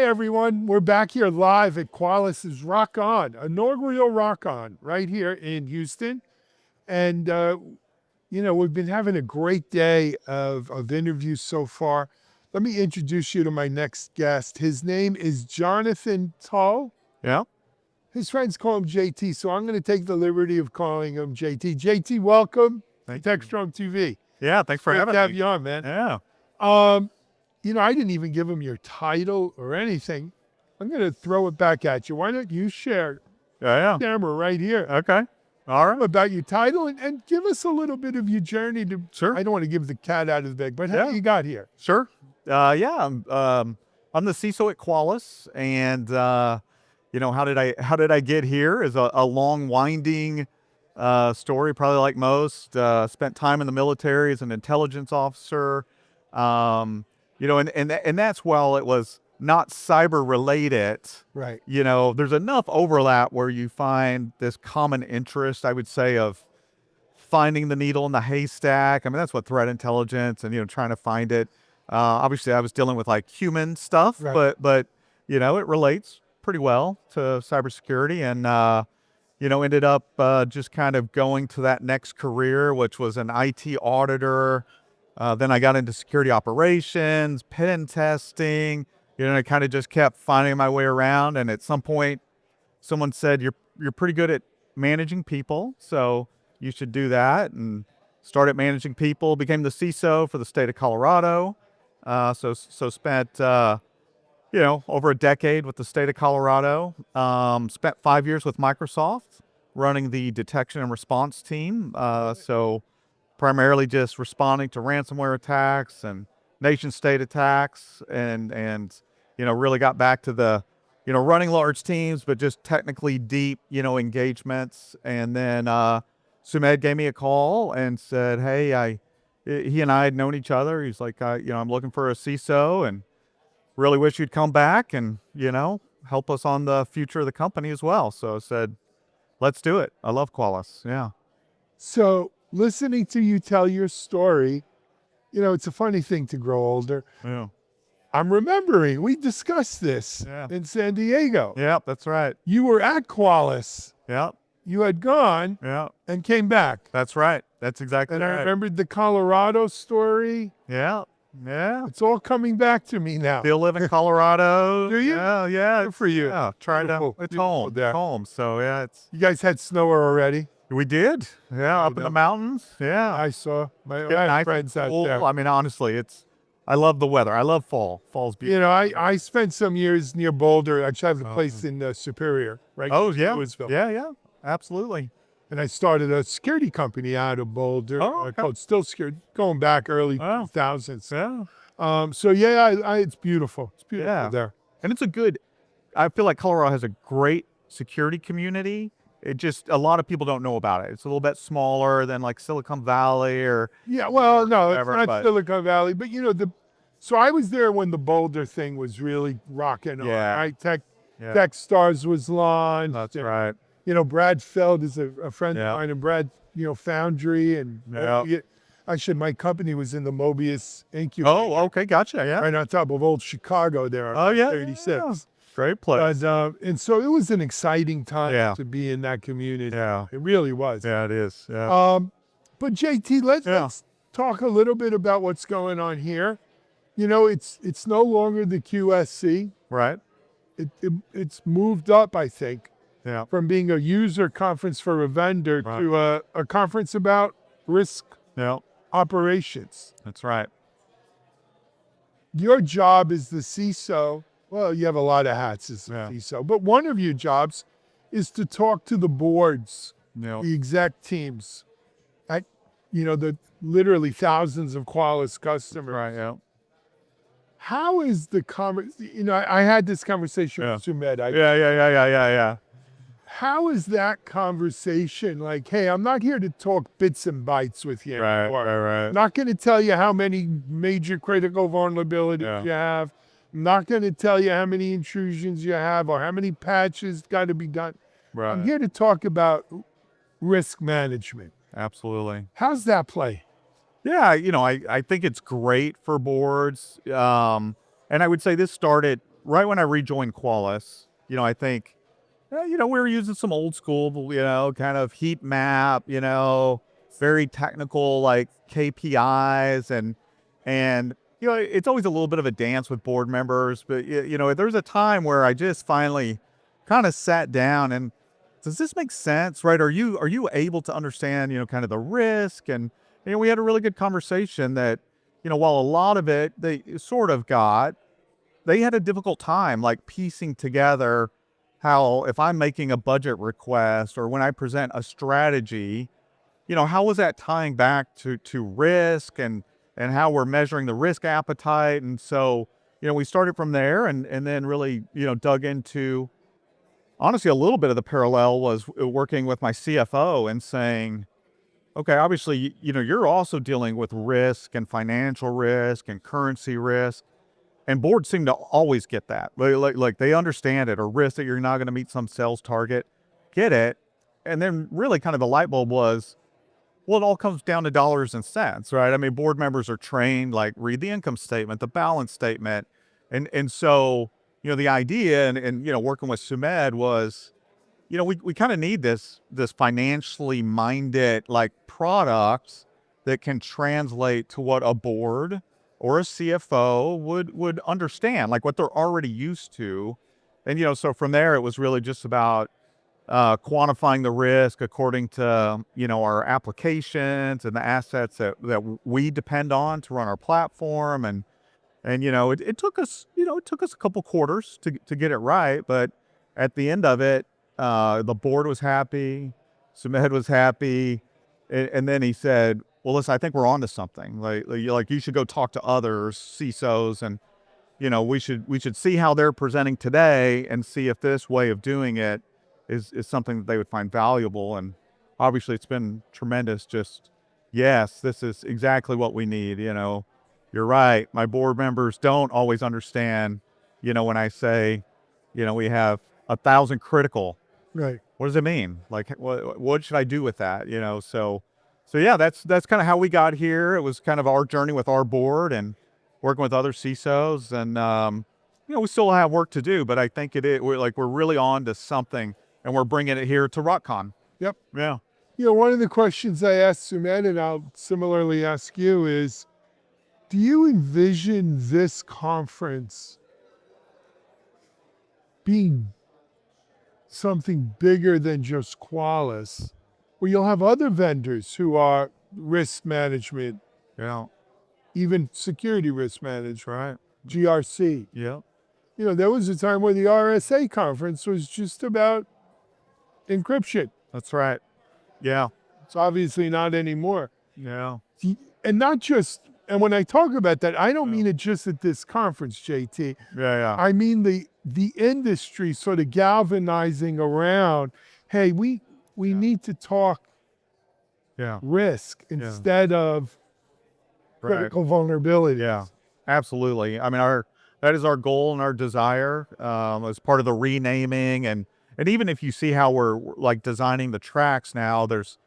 Hi, everyone. We're back here live at Qualys' ROCon, inaugural ROCon, right here in Houston. And, we've been having a great day of interviews so far. Let me introduce you to my next guest. His name is Jonathan Trull. Yeah. His friends call him JT, so I'm going to take the liberty of calling him JT. JT, welcome to TechStrong TV. Yeah, thanks for having me. Great to have you on, man. Yeah. I didn't even give him your title or anything. I'm going to throw it back at you. Why don't you share Yeah. camera right here Okay. All right. about your title and give us a little bit of your journey to. Sure. I don't want to give the cat out of the bag, but how you got here? Sure. I'm the CISO at Qualys, and how did I get here is a long, winding story, probably like most. Spent time in the military as an intelligence officer. And that's while it was not cyber related. Right. There's enough overlap where you find this common interest, I would say, of finding the needle in the haystack. I mean, that's what threat intelligence and, trying to find it. Obviously I was dealing with like human stuff, Right. but it relates pretty well to cybersecurity, and, ended up just kind of going to that next career, which was an IT auditor. Then I got into security operations, pen testing. I kind of just kept finding my way around. And at some point, someone said, "You're pretty good at managing people, so you should do that." And started managing people. Became the CISO for the state of Colorado. So spent over a decade with the state of Colorado. Spent 5 years with Microsoft, running the detection and response team. So primarily just responding to ransomware attacks and nation state attacks, and really got back to the running large teams, but just technically deep engagements. And then Sumedh gave me a call and said, hey, he and I had known each other. He's like, I'm looking for a CISO and really wish you'd come back and help us on the future of the company as well. So I said, let's do it. I love Qualys. Yeah. So listening to you tell your story, it's a funny thing to grow older. Yeah. I'm remembering we discussed this in San Diego. Yeah, that's right. You were at Qualys. Yeah. You had gone and came back. That's right. That's exactly right. And right. I remembered the Colorado story. Yeah. It's all coming back to me now. Still live in Colorado. Do you? Yeah. Good for you. Yeah. It's home. There. It's home. So You guys had snow already? We did. Yeah, up in the mountains. Yeah. I saw my friends out there. I mean, honestly, I love the weather. I love fall. Fall's beautiful. I spent some years near Boulder. Actually, I have a place in Superior, right? Oh, yeah. Louisville. Yeah. Absolutely. And I started a security company out of Boulder called Still Security, going back early 2000s. Yeah. It's beautiful. It's beautiful there. And I feel like Colorado has a great security community. It just, a lot of people don't know about it. It's a little bit smaller than like Silicon Valley or. Yeah, well, no, whatever, it's not Silicon Valley, but so I was there when the Boulder thing was really rocking on, right? Techstars was launched. That's right. Brad Feld is a friend of mine, and Brad, Foundry, and actually my company was in the Mobius incubator. Oh, okay, gotcha, yeah. Right on top of old Chicago there. Oh, yeah. 36. Yeah. Great place. But, and so it was an exciting time to be in that community. Yeah. It really was. Yeah, it is. Yeah. But JT, let's talk a little bit about what's going on here. It's no longer the QSC. Right. It's moved up, I think. Yeah. From being a user conference for a vendor to a conference about risk operations. That's right. Your job as the CISO, well, you have a lot of hats as the CISO, but one of your jobs is to talk to the boards, the exec teams, at the literally thousands of Qualys customers. Right, yeah. How is the I had this conversation with Sumedh. Yeah. How is that conversation like, hey, I'm not here to talk bits and bytes with you anymore. Right. I'm not going to tell you how many major critical vulnerabilities you have. I'm not going to tell you how many intrusions you have or how many patches got to be done. Right. I'm here to talk about risk management. Absolutely. How's that play? Yeah, I think it's great for boards. And I would say this started right when I rejoined Qualys, I think, we were using some old school, kind of heat map, very technical like KPIs and it's always a little bit of a dance with board members, but there's a time where I just finally kind of sat down and does this make sense, right? Are you able to understand, kind of the risk? And we had a really good conversation that, while a lot of it they sort of got, they had a difficult time like piecing together how if I'm making a budget request or when I present a strategy, how was that tying back to risk and how we're measuring the risk appetite. And so, we started from there and then really, dug into honestly a little bit of the parallel was working with my CFO and saying, okay, obviously, you're also dealing with risk and financial risk and currency risk. And boards seem to always get that. Like they understand it or risk that you're not going to meet some sales target, get it. And then really kind of the light bulb was, well, it all comes down to dollars and cents, right? I mean, board members are trained, like read the income statement, the balance statement. And so, the idea and working with Sumed was, we kind of need this financially minded like products that can translate to what a board or a CFO would understand, like what they're already used to. And so from there, it was really just about quantifying the risk according to our applications and the assets that we depend on to run our platform. And it took us a couple quarters to get it right, but at the end of it, the board was happy, Sumed was happy, and then he said, "Well, listen, I think we're on to something. Like you should go talk to others, CISOs, and we should see how they're presenting today and see if this way of doing it is something that they would find valuable." And obviously, it's been tremendous. Just yes, this is exactly what we need. You're right. My board members don't always understand, when I say, we have 1,000 critical. Right. What does it mean? Like, what should I do with that? So yeah, that's kind of how we got here. It was kind of our journey with our board and working with other CISOs, and we still have work to do, but I think we're really on to something, and we're bringing it here to ROCon. Yep. Yeah. One of the questions I asked Sumed, and I'll similarly ask you, is do you envision this conference being something bigger than just Qualys, where you'll have other vendors who are risk management, Yeah. even security risk management, Right. GRC? Yeah. There was a time where the RSA conference was just about encryption. That's right. Yeah. It's obviously not anymore. Yeah. And not just, and when I talk about that, I don't Yeah. mean it just at this conference, JT. Yeah. Yeah. I mean the industry sort of galvanizing around, hey, we Yeah. need to talk Yeah. risk instead of Right. critical vulnerabilities. Yeah, absolutely. I mean, that is our goal and our desire as part of the renaming, and even if you see how we're like designing the tracks now, there's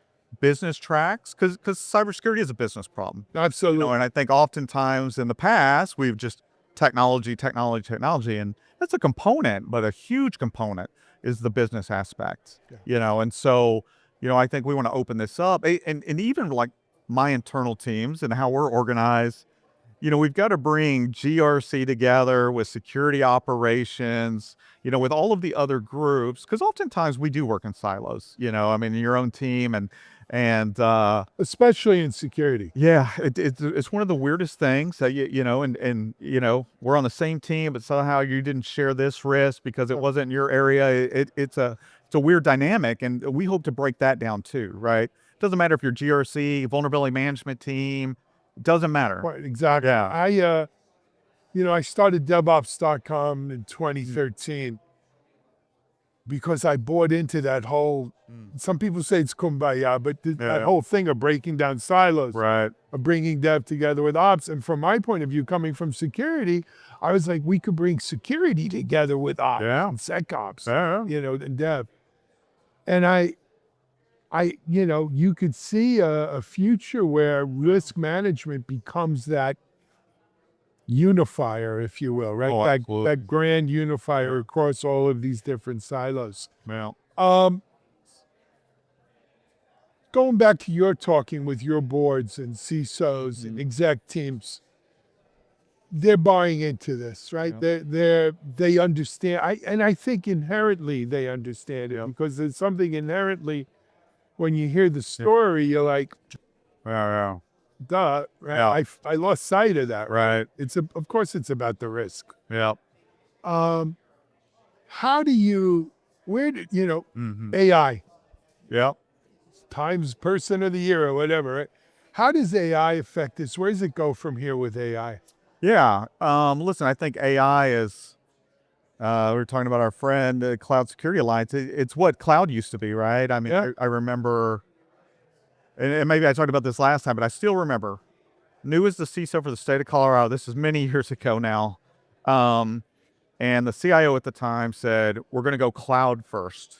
business tracks because cybersecurity is a business problem. Absolutely. And I think oftentimes in the past we've just technology, and that's a component, but a huge component is the business aspect. Yeah. And so I think we want to open this up, and even like my internal teams and how we're organized. We've got to bring GRC together with security operations, with all of the other groups, because oftentimes we do work in silos, I mean, your own team and Especially in security. yeah, it's one of the weirdest things that and we're on the same team, but somehow you didn't share this risk because it wasn't your area. It's a weird dynamic, and we hope to break that down too, right? It doesn't matter if you're GRC, vulnerability management team, doesn't matter. Right, exactly. Yeah. I started DevOps.com in 2013 because I bought into that whole, some people say it's kumbaya, but that whole thing of breaking down silos, Right. of bringing dev together with ops. And from my point of view, coming from security, I was like, we could bring security together with ops and SecOps, Yeah. and dev. And you could see a future where risk management becomes that unifier, if you will, right? Oh, that, absolutely. that grand unifier across all of these different silos. Yeah. Going back to your talking with your boards and CISOs and exec teams, they're buying into this, right? Yeah. They understand. I think inherently they understand it Yep. because there's something inherently when you hear the Yeah. story, you're like, Yeah. duh, right? Yeah. I lost sight of that. Right. Of course it's about the risk. Yeah. How do you, where did, Mm-hmm. AI, Yeah. Times Person of the Year or whatever, right? How does AI affect this? Where does it go from here with AI? Yeah. Listen, I think AI is, we were talking about our friend, Cloud Security Alliance. It's what cloud used to be, right? I mean, Yeah. I remember, and maybe I talked about this last time, but I still remember, new as the CISO for the state of Colorado. This is many years ago now. And the CIO at the time said, we're going to go cloud first.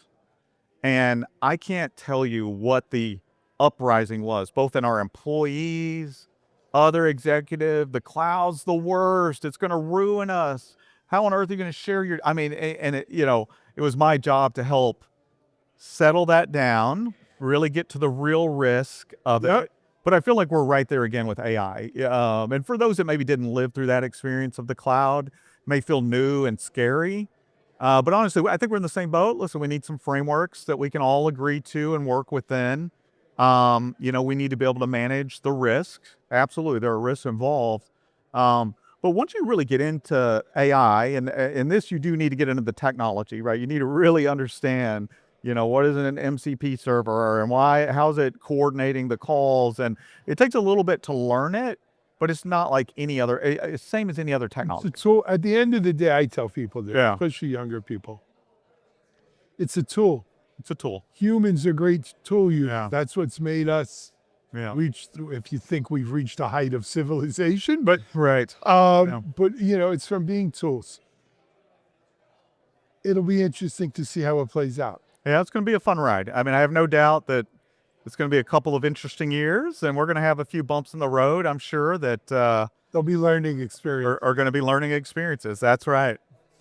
And I can't tell you what the uprising was, both in our employees, other executive, the cloud's the worst. It's going to ruin us. How on earth are you going to share your, I mean, and it, it was my job to help settle that down, really get to the real risk of Yep. it. But I feel like we're right there again with AI. And for those that maybe didn't live through that experience of the cloud, may feel new and scary. But honestly, I think we're in the same boat. Listen, we need some frameworks that we can all agree to and work within. We need to be able to manage the risk. Absolutely, there are risks involved. But once you really get into AI, and in this, you do need to get into the technology, right? You need to really understand, what is an MCP server and how's it coordinating the calls? And it takes a little bit to learn it, but it's not like any other, it's same as any other technology. So at the end of the day, I tell people this, Yeah. especially younger people, it's a tool. It's a tool. Humans are great tool users. Yeah. That's what's made us Yeah. reach through, if you think we've reached a height of civilization, but Right. but it's from being tools. It'll be interesting to see how it plays out. Yeah, it's going to be a fun ride. I mean, I have no doubt that it's going to be a couple of interesting years, and we're going to have a few bumps in the road. I'm sure that There'll be learning experience. are going to be learning experiences. That's right.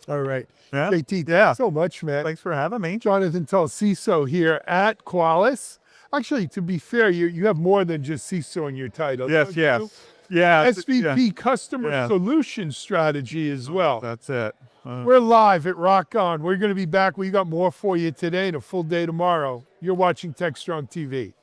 All right. Yeah. JT, Yeah. thanks so much, man. Thanks for having me. Jonathan Trull, CISO here at Qualys. Actually, to be fair, you have more than just CISO in your title. Yes. don't you? Yes. Yeah. SVP Customer Yeah. Solution Strategy as well. That's it. We're live at ROCon. We're going to be back. We got more for you today and a full day tomorrow. You're watching TechStrong TV.